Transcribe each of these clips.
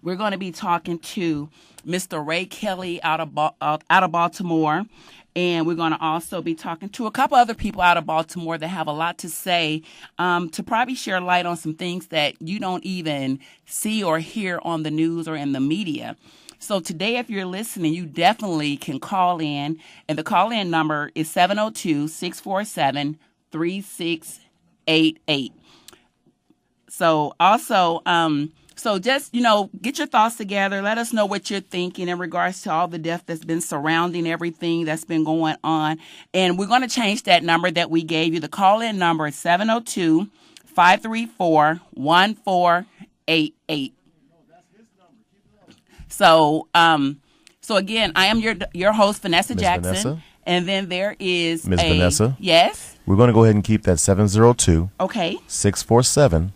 We're going to be talking to Mr. Ray Kelly out of Baltimore. And we're going to also be talking to a couple other people out of Baltimore that have a lot to say, to probably share light on some things that you don't even see or hear on the news or in the media. So today, if you're listening, you definitely can call in. And the call-in number is 702-647-3688. So also, so just, get your thoughts together. Let us know what you're thinking in regards to all the death that's been surrounding everything that's been going on. And we're going to change that number that we gave you. The call-in number is 702-534-1488. So, again, I am your host, Vanessa Jackson. Vanessa? And then there is Ms. Vanessa? Yes? We're going to go ahead and keep that 702 Okay. 647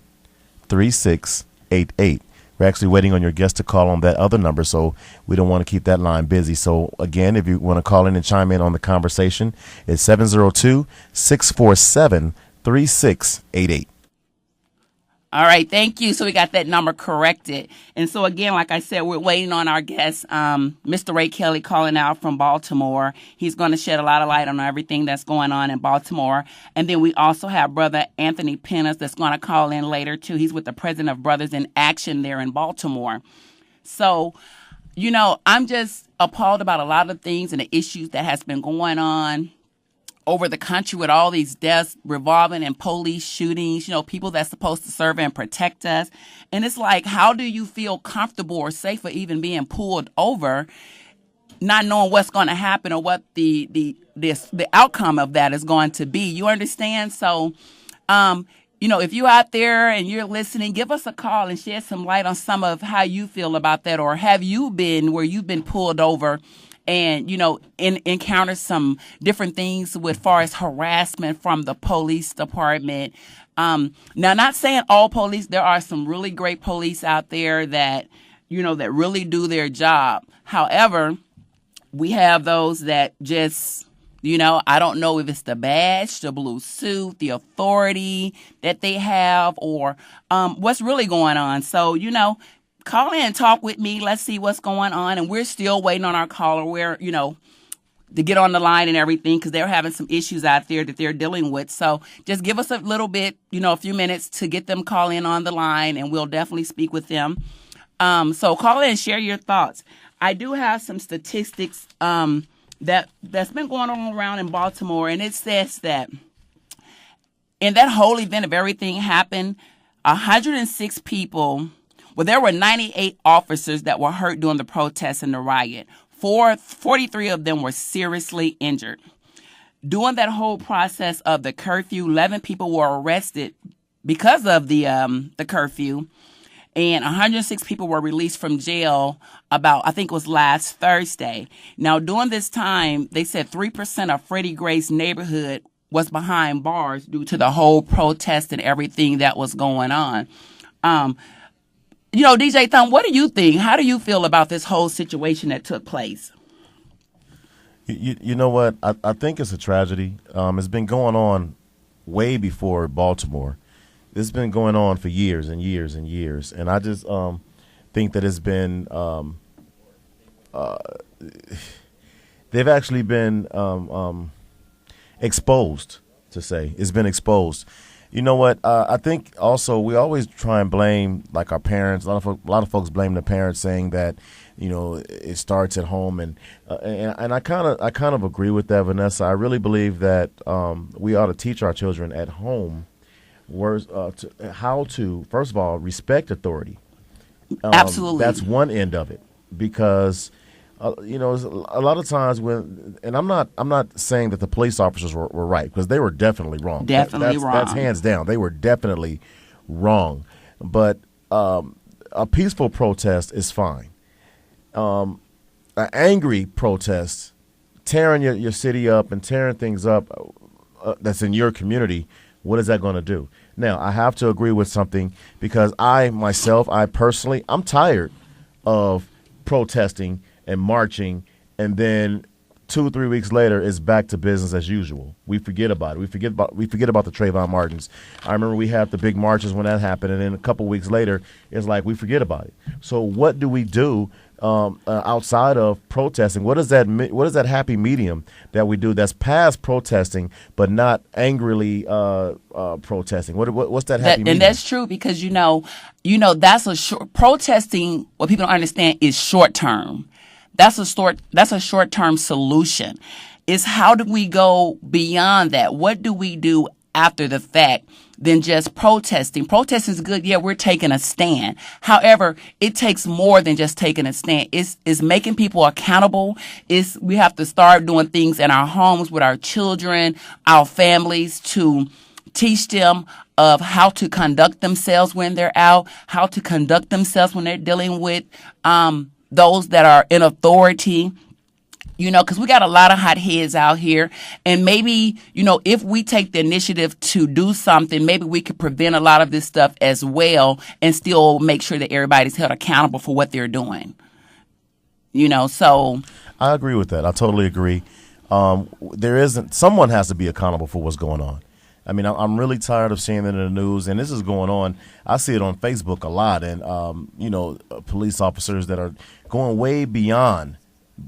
3688. We're actually waiting on your guest to call on that other number, so we don't want to keep that line busy. So, again, if you want to call in and chime in on the conversation, it's 702 647 3688. All right, thank you. So we got that number corrected. And so again, like I said, we're waiting on our guest, Mr. Ray Kelly, calling out from Baltimore. He's going to shed a lot of light on everything that's going on in Baltimore. And then we also have Brother Anthony Pennis that's going to call in later too. He's with the president of Brothers in Action there in Baltimore. So, I'm just appalled about a lot of things and the issues that has been going on over the country with all these deaths revolving in police shootings, people that's supposed to serve and protect us. And it's like, how do you feel comfortable or safe for even being pulled over, not knowing what's going to happen or what the outcome of that is going to be? You understand? So, if you're out there and you're listening, give us a call and shed some light on some of how you feel about that. Or have you been where you've been pulled over and, encounter some different things with far as harassment from the police department. Now, not saying all police, there are some really great police out there that, that really do their job. However, we have those that just, I don't know if it's the badge, the blue suit, the authority that they have, or what's really going on. So, call in and talk with me. Let's see what's going on. And we're still waiting on our caller to get on the line and everything because they're having some issues out there that they're dealing with. So just give us a little bit, a few minutes to get them call in on the line and we'll definitely speak with them. So call in and share your thoughts. I do have some statistics that's been going on around in Baltimore, and it says that in that whole event of everything happened, 106 people. Well, there were 98 officers that were hurt during the protests and the riot. 43 of them were seriously injured. During that whole process of the curfew, 11 people were arrested because of the curfew, and 106 people were released from jail I think it was last Thursday. Now, during this time, they said 3% of Freddie Gray's neighborhood was behind bars due to the whole protest and everything that was going on. DJ Thumb, what do you think? How do you feel about this whole situation that took place? You know what? I think it's a tragedy. It's been going on way before Baltimore. It's been going on for years and years and years. And I just think that it's been they've actually been exposed, to say. It's been exposed. You know what? I think also we always try and blame like our parents. A lot of folks blame the parents, saying that it starts at home, and I kind of agree with that, Vanessa. I really believe that we ought to teach our children at home how to, first of all, respect authority. Absolutely, that's one end of it, because a lot of times and I'm not saying that the police officers were right, because they were definitely wrong. Wrong. That's hands down. They were definitely wrong. But a peaceful protest is fine. An angry protest, tearing your city up and tearing things up that's in your community, what is that going to do? Now, I have to agree with something, because I personally, I'm tired of protesting and marching and then 2-3 weeks later, it's back to business as usual. We forget about it. We forget about the Trayvon Martins. I remember we had the big marches when that happened, and then a couple weeks later, it's like we forget about it. So what do we do outside of protesting? What is that happy medium that we do that's past protesting but not angrily protesting? What's that happy medium? And that's true because that's protesting. What people don't understand is short term. That's a short-term solution. It's how do we go beyond that? What do we do after the fact than just protesting? Protesting is good. Yeah, we're taking a stand. However, it takes more than just taking a stand. It's making people accountable. We have to start doing things in our homes with our children, our families to teach them of how to conduct themselves when they're out, how to conduct themselves when they're dealing with those that are in authority, because we got a lot of hot heads out here. And maybe, if we take the initiative to do something, maybe we could prevent a lot of this stuff as well and still make sure that everybody's held accountable for what they're doing. So. I agree with that. I totally agree. Someone has to be accountable for what's going on. I mean, I'm really tired of seeing it in the news, and this is going on. I see it on Facebook a lot, and police officers that are going way beyond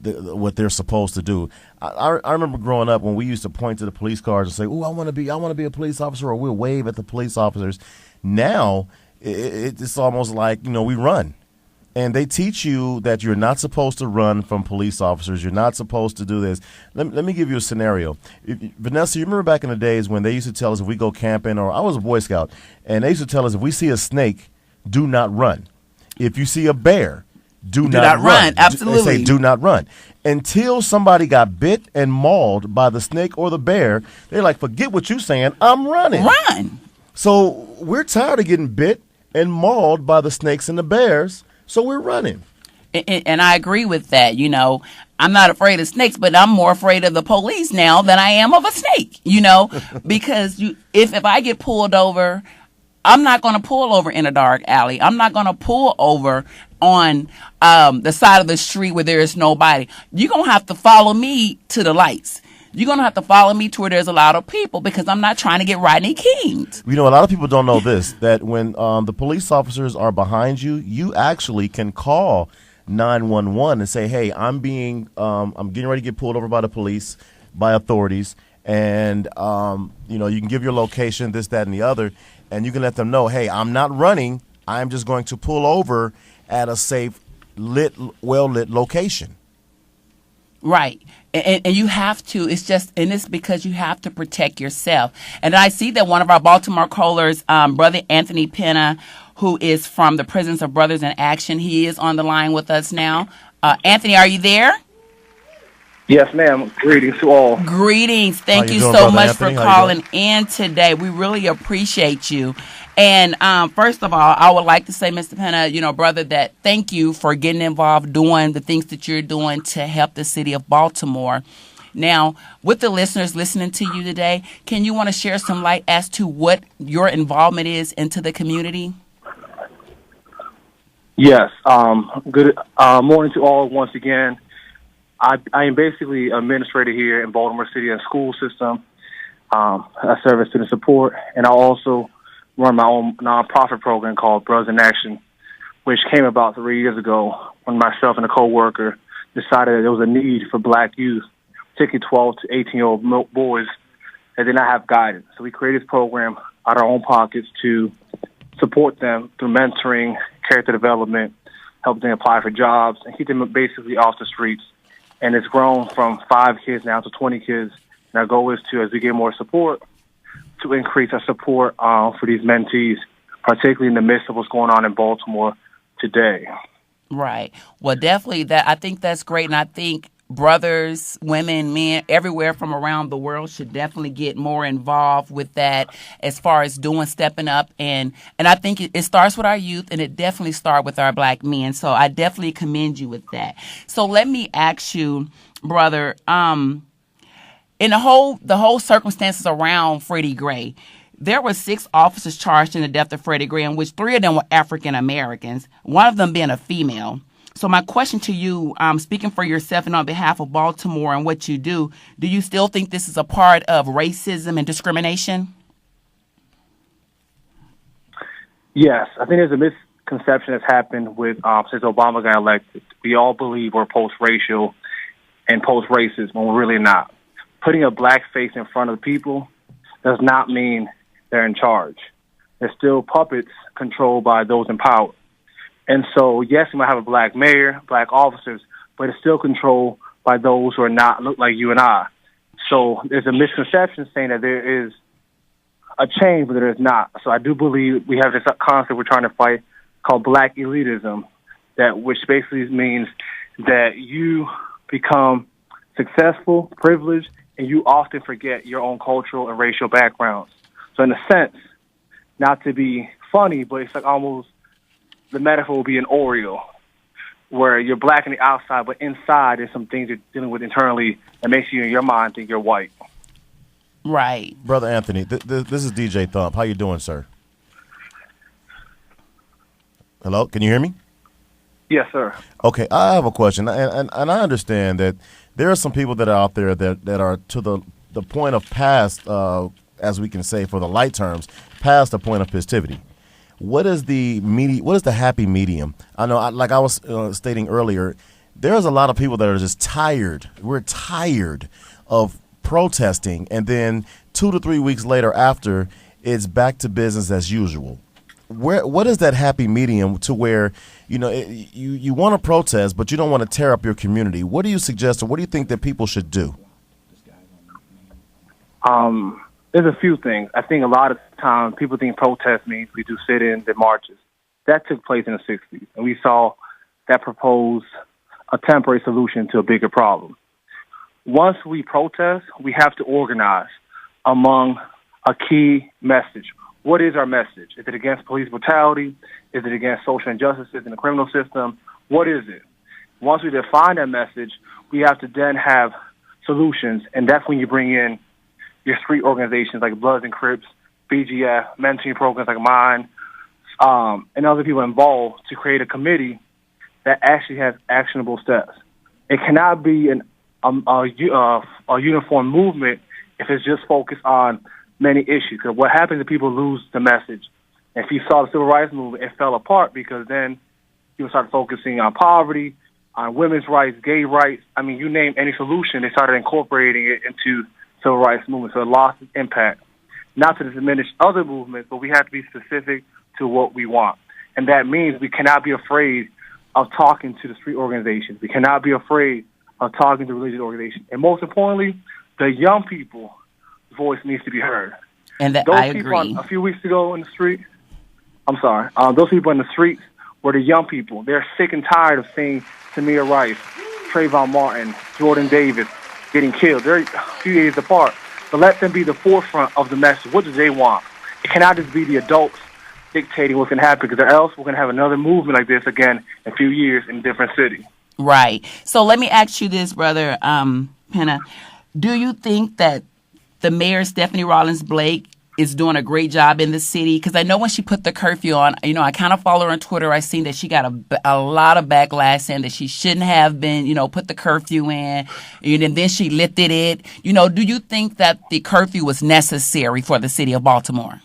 what they're supposed to do. I remember growing up when we used to point to the police cars and say, "Oh, I want to be a police officer," or we'll wave at the police officers. Now it's almost like we run. And they teach you that you're not supposed to run from police officers. You're not supposed to do this. Let me give you a scenario. Vanessa, you remember back in the days when they used to tell us if we go camping, or I was a Boy Scout, and they used to tell us if we see a snake, do not run. If you see a bear, do not run. Absolutely. They say do not run. Until somebody got bit and mauled by the snake or the bear, they're like, forget what you're saying, I'm running. Run. So we're tired of getting bit and mauled by the snakes and the bears. So we're running. And I agree with that. I'm not afraid of snakes, but I'm more afraid of the police now than I am of a snake, because if I get pulled over, I'm not going to pull over in a dark alley. I'm not going to pull over on the side of the street where there is nobody. You're going to have to follow me to the lights. You're going to have to follow me to where there's a lot of people because I'm not trying to get Rodney King'd. A lot of people don't know this, that when the police officers are behind you, you actually can call 911 and say, hey, I'm getting ready to get pulled over by the police, by authorities. And, you can give your location, this, that, and the other. And you can let them know, hey, I'm not running. I'm just going to pull over at a safe, well-lit location. Right. And you have to, it's because you have to protect yourself. And I see that one of our Baltimore callers, Brother Anthony Pena, who is from the Prisons of Brothers in Action, he is on the line with us now. Anthony, are you there? Yes, ma'am. Greetings to all. Greetings. Thank you doing, so Brother much Anthony? for calling in today. We really appreciate you. And first of all, I would like to say, Mr. Pena, brother, that thank you for getting involved, doing the things that you're doing to help the city of Baltimore. Now, with the listeners listening to you today, can you want to share some light as to what your involvement is into the community? Yes. Good morning to all once again. I am basically an administrator here in Baltimore City and school system. I serve as student support, and I also run my own nonprofit program called Brothers in Action, which came about 3 years ago when myself and a coworker decided that there was a need for black youth, particularly 12 to 18-year-old boys, that did not have guidance. So we created this program out of our own pockets to support them through mentoring, character development, help them apply for jobs, and keep them basically off the streets. And it's grown from 5 kids now to 20 kids. And our goal is to, as we get more support, to increase our support for these mentees, particularly in the midst of what's going on in Baltimore today. Right. Well, definitely I think that's great. And I think brothers, women, men, everywhere from around the world should definitely get more involved with that as far as stepping up. And I think it starts with our youth, and it definitely starts with our black men. So I definitely commend you with that. So let me ask you, brother, in the whole circumstances around Freddie Gray, there were 6 officers charged in the death of Freddie Gray, in which 3 of them were African Americans, one of them being a female. So my question to you, speaking for yourself and on behalf of Baltimore and what you do you still think this is a part of racism and discrimination? Yes, I think there's a misconception that's happened with since Obama got elected. We all believe we're post-racial and post-racist when we're really not. Putting a black face in front of people does not mean they're in charge. They're still puppets controlled by those in power. And so, yes, we might have a black mayor, black officers, but it's still controlled by those who are not look like you and I. So there's a misconception saying that there is a change, but there is not. So I do believe we have this concept we're trying to fight called black elitism, which basically means that you become successful, privileged, and you often forget your own cultural and racial backgrounds. So in a sense, not to be funny, but it's like almost the metaphor will be an Oreo, where you're black on the outside, but inside there's some things you're dealing with internally that makes you in your mind think you're white. Right. Brother Anthony, this is DJ Thump. How you doing, sir? Hello, can you hear me? Yes, sir. Okay, I have a question, and I understand that there are some people that are out there that are to the point of past, as we can say for the light terms, past the point of festivity. What is the happy medium? I know, like I was stating earlier, there's a lot of people that are just tired. We're tired of protesting, and then 2 to 3 weeks later after, it's back to business as usual. What is that happy medium to where, you want to protest, but you don't want to tear up your community? What do you suggest, or what do you think that people should do? There's a few things. I think a lot of times people think protest means we do sit-ins and marches. That took place in the 60s, and we saw that propose a temporary solution to a bigger problem. Once we protest, we have to organize among a key message. What is our message? Is it against police brutality? Is it against social injustices in the criminal system? What is it? Once we define that message, we have to then have solutions, and that's when you bring in your street organizations like Bloods and Crips, BGF, mentoring programs like mine, and other people involved to create a committee that actually has actionable steps. It cannot be a uniform movement if it's just focused on many issues. Because what happens is people lose the message. And if you saw the civil rights movement, it fell apart because then people started focusing on poverty, on women's rights, gay rights. I mean, you name any solution, they started incorporating it into civil rights movement, so it lost its impact. Not to diminish other movements, but we have to be specific to what we want. And that means we cannot be afraid of talking to the street organizations. We cannot be afraid of talking to religious organizations. And most importantly, the young people's voice needs to be heard. And that those I people agree. A few weeks ago in the street, those people in the streets were the young people. They're sick and tired of seeing Tamir Rice, Trayvon Martin, Jordan Davis getting killed. They're a few years apart. But let them be the forefront of the message. What do they want? It cannot just be the adults dictating what's going to happen, because else we're going to have another movement like this again in a few years in a different city. Right. So let me ask you this, Brother Penna. Do you think that the mayor, Stephanie Rawlings Blake, is doing a great job in the city? Because I know when she put the curfew on, I kind of follow her on Twitter. I seen that she got a lot of backlash saying that she shouldn't have been, put the curfew in, and then she lifted it. Do you think that the curfew was necessary for the city of Baltimore?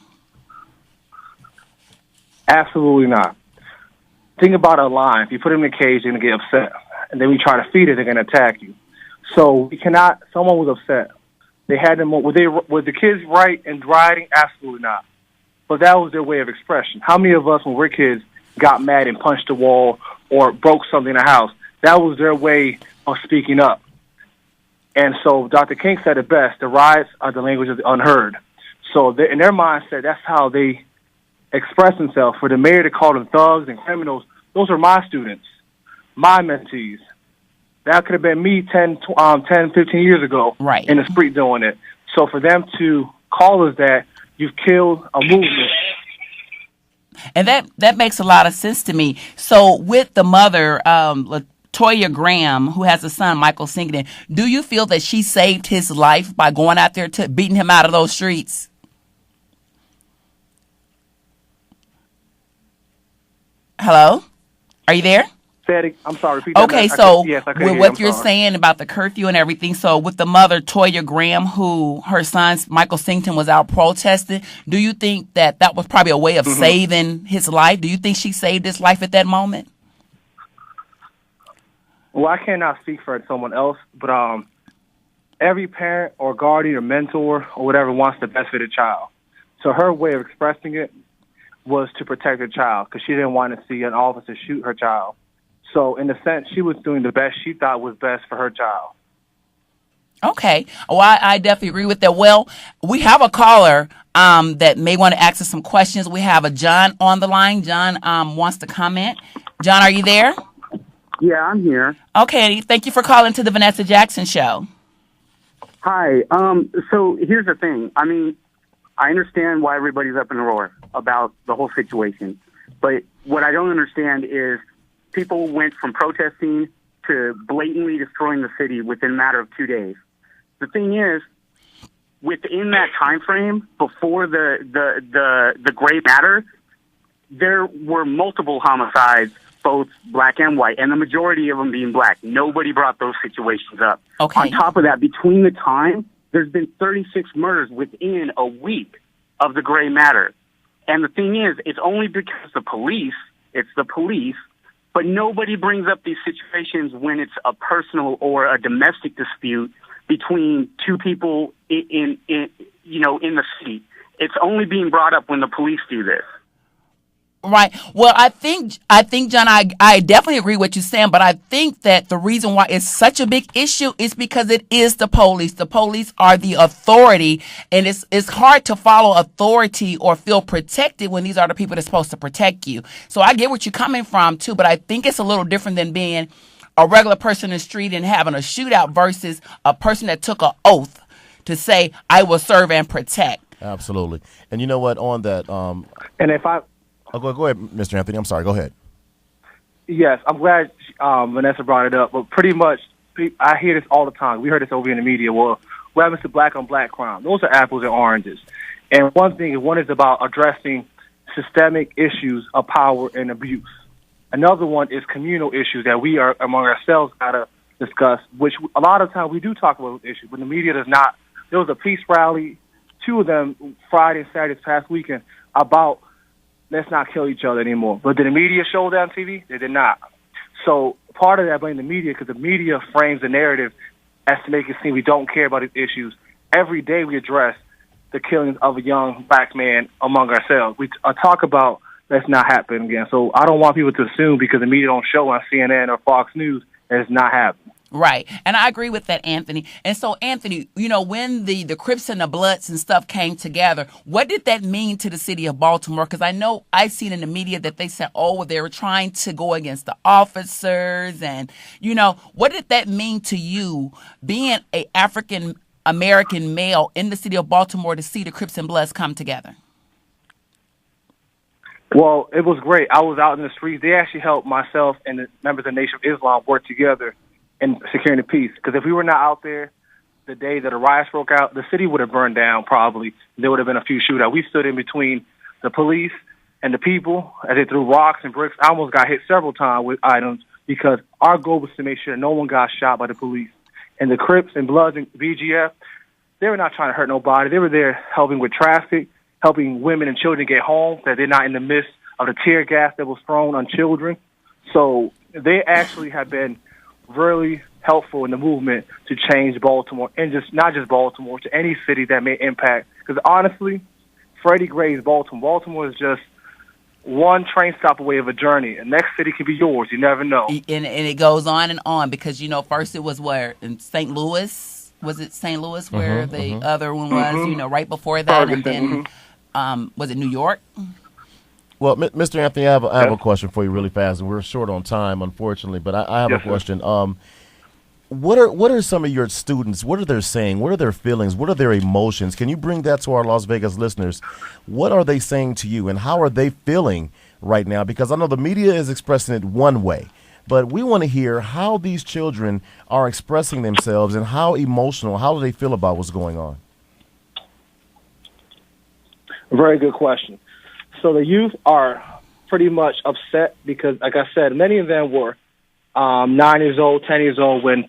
Absolutely not. Think about a lion. If you put him in a cage, they're going to get upset. And then we try to feed it, they're going to attack you. So we cannot, someone was upset. They had them, were the kids right in rioting? Absolutely not. But that was their way of expression. How many of us, when we're kids, got mad and punched a wall or broke something in the house? That was their way of speaking up. And so Dr. King said it best, the riots are the language of the unheard. So in their mindset, that's how they express themselves. For the mayor to call them thugs and criminals, those are my students, my mentees. That could have been me 10, 15 years ago in the street doing it. So for them to call us that, you've killed a movement. And that makes a lot of sense to me. So with the mother, Latoya Graham, who has a son, Michael Singleton, do you feel that she saved his life by going out there to beating him out of those streets? Hello? Are you there? I'm sorry, repeat that. Okay, so with what you're saying about the curfew and everything, so with the mother, Toya Graham, who her son, Michael Singleton, was out protesting, do you think that that was probably a way of saving his life? Do you think she saved his life at that moment? Well, I cannot speak for someone else, but every parent or guardian or mentor or whatever wants the best for the child. So her way of expressing it was to protect her child because she didn't want to see an officer shoot her child. So, in a sense, she was doing the best she thought was best for her child. Okay. Well, I definitely agree with that. Well, we have a caller that may want to ask us some questions. We have a John on the line. John wants to comment. John, are you there? Yeah, I'm here. Okay. Thank you for calling to the Vanessa Jackson Show. Hi. So here's the thing. I mean, I understand why everybody's up in a roar about the whole situation. But what I don't understand is people went from protesting to blatantly destroying the city within a matter of 2 days. The thing is, within that time frame, before the gray matter, there were multiple homicides, both black and white, and the majority of them being black. Nobody brought those situations up. Okay. On top of that, between the time, there's been 36 murders within a week of the gray matter. And the thing is, it's only because it's the police, but nobody brings up these situations when it's a personal or a domestic dispute between two people in the city. It's only being brought up when the police do this. Right. Well, I think, John, I definitely agree with what you're saying, but I think that the reason why it's such a big issue is because it is the police. The police are the authority, and it's hard to follow authority or feel protected when these are the people that's supposed to protect you. So I get what you're coming from, too, but I think it's a little different than being a regular person in the street and having a shootout versus a person that took an oath to say, I will serve and protect. Absolutely. And you know what, on that... and if I... Oh, go ahead, Mr. Anthony. I'm sorry. Go ahead. Yes, I'm glad Vanessa brought it up. But pretty much, I hear this all the time. We heard this over in the media. Well, what happens to black on black crime? Those are apples and oranges. And one is about addressing systemic issues of power and abuse. Another one is communal issues that we are among ourselves got to discuss, which a lot of times we do talk about those issues, but the media does not. There was a peace rally, 2 of them, Friday and Saturday this past weekend, about let's not kill each other anymore. But did the media show that on TV? They did not. So part of that, I blame the media, because the media frames the narrative as to make it seem we don't care about these issues. Every day we address the killings of a young black man among ourselves. We talk about let's not happen again. So I don't want people to assume because the media don't show on CNN or Fox News that it's not happening. Right. And I agree with that, Anthony. And so, Anthony, when the Crips and the Bloods and stuff came together, what did that mean to the city of Baltimore? Because I know I've seen in the media that they said, they were trying to go against the officers. And, what did that mean to you being an African-American male in the city of Baltimore to see the Crips and Bloods come together? Well, it was great. I was out in the streets. They actually helped myself and the members of the Nation of Islam work together in securing the peace. Because if we were not out there the day that the riots broke out, the city would have burned down probably. There would have been a few shootouts. We stood in between the police and the people as they threw rocks and bricks. I almost got hit several times with items because our goal was to make sure no one got shot by the police. And the Crips and Bloods and BGF, they were not trying to hurt nobody. They were there helping with traffic, helping women and children get home, that they're not in the midst of the tear gas that was thrown on children. So they actually have been really helpful in the movement to change Baltimore, and not just Baltimore, to any city that may impact. Because honestly, Freddie Gray's Baltimore. Baltimore is just one train stop away of a journey. The next city could be yours. You never know. And it goes on because, first it was where? In St. Louis? Was it St. Louis where the other one was, right before that? Ferguson, and then, was it New York? Well, Mr. Anthony, I have a question for you really fast, and we're short on time, unfortunately, but I have a question. What are some of your students, what are they saying? What are their feelings? What are their emotions? Can you bring that to our Las Vegas listeners? What are they saying to you, and how are they feeling right now? Because I know the media is expressing it one way, but we want to hear how these children are expressing themselves and how do they feel about what's going on? Very good question. So the youth are pretty much upset because, like I said, many of them were 9 years old, 10 years old when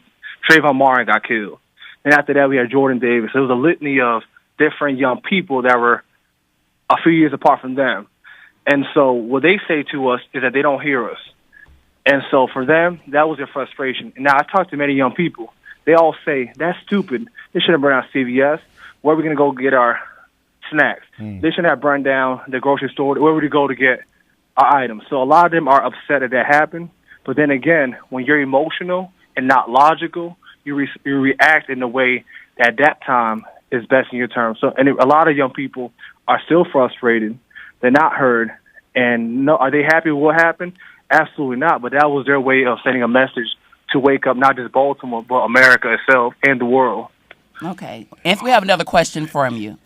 Trayvon Martin got killed. And after that, we had Jordan Davis. It was a litany of different young people that were a few years apart from them. And so what they say to us is that they don't hear us. And so for them, that was their frustration. And now I talked to many young people. They all say, that's stupid. They shouldn't burn down CVS. Where are we going to go get our snacks? They shouldn't have burned down the grocery store. Where would we go to get our items? So a lot of them are upset that happened. But then again, when you're emotional and not logical, you react in the way that at that time is best in your terms. So, and a lot of young people are still frustrated. They're not heard. And no, are they happy with what happened? Absolutely not. But that was their way of sending a message to wake up not just Baltimore, but America itself and the world. Okay. And we have another question for you.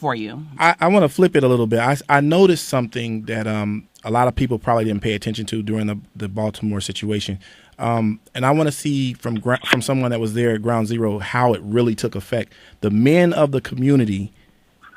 I want to flip it a little bit. I noticed something that a lot of people probably didn't pay attention to during the Baltimore situation. And I want to see from someone that was there at ground zero how it really took effect. The men of the community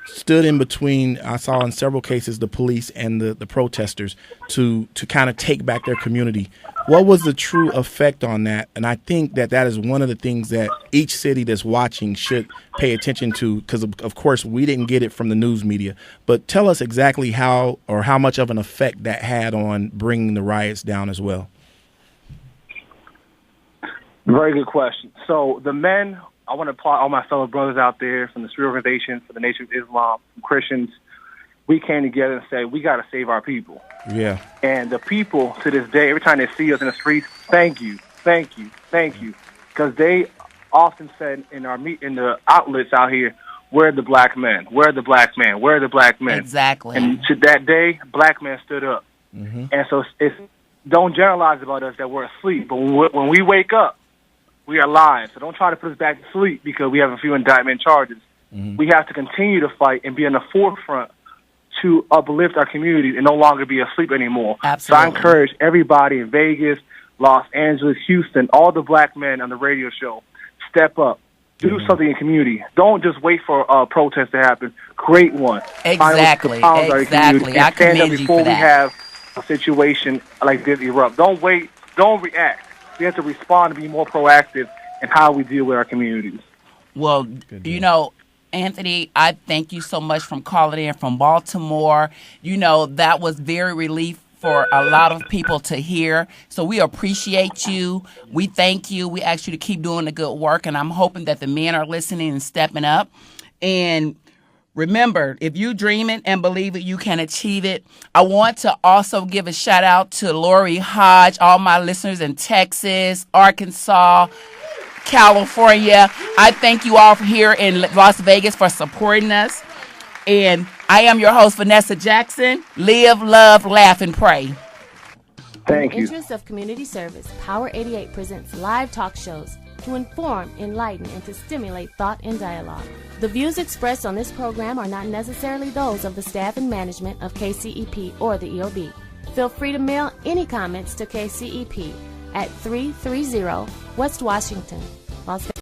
stood in between, I saw in several cases, the police and the protesters to kind of take back their community. What was the true effect on that? And I think that is one of the things that each city that's watching should pay attention to, because, of course, we didn't get it from the news media. But tell us exactly how much of an effect that had on bringing the riots down as well. Very good question. So the men, I want to applaud all my fellow brothers out there from the street organizations, for the Nation of Islam, from Christians. We came together and said, we got to save our people. Yeah. And the people, to this day, every time they see us in the streets, thank you, thank you, thank you. Because they often said in the outlets out here, where are the black men? Where are the black men? Where are the black men? Exactly. And to that day, black men stood up. Mm-hmm. And so don't generalize about us that we're asleep. But when we wake up, we are live. So don't try to put us back to sleep because we have a few indictment charges. Mm-hmm. We have to continue to fight and be in the forefront to uplift our community and no longer be asleep anymore. Absolutely. So I encourage everybody in Vegas, Los Angeles, Houston, all the black men on the radio show, step up. Do something in the community. Don't just wait for a protest to happen. Create one. Exactly. Exactly. I commend you before for that. we have a situation like this erupt. Don't wait. Don't react. We have to respond and be more proactive in how we deal with our communities. Well, Anthony, I thank you so much for calling in from Baltimore. That was very relief for a lot of people to hear. So we appreciate you. We thank you. We ask you to keep doing the good work. And I'm hoping that the men are listening and stepping up. And remember, if you dream it and believe it, you can achieve it. I want to also give a shout out to Lori Hodge, all my listeners in Texas, Arkansas, California. I thank you all here in Las Vegas for supporting us. And I am your host, Vanessa Jackson. Live, love, laugh, and pray. Thank you. In the interest of community service, Power 88 presents live talk shows to inform, enlighten, and to stimulate thought and dialogue. The views expressed on this program are not necessarily those of the staff and management of KCEP or the EOB. Feel free to mail any comments to KCEP at 330 West Washington, Las Vegas.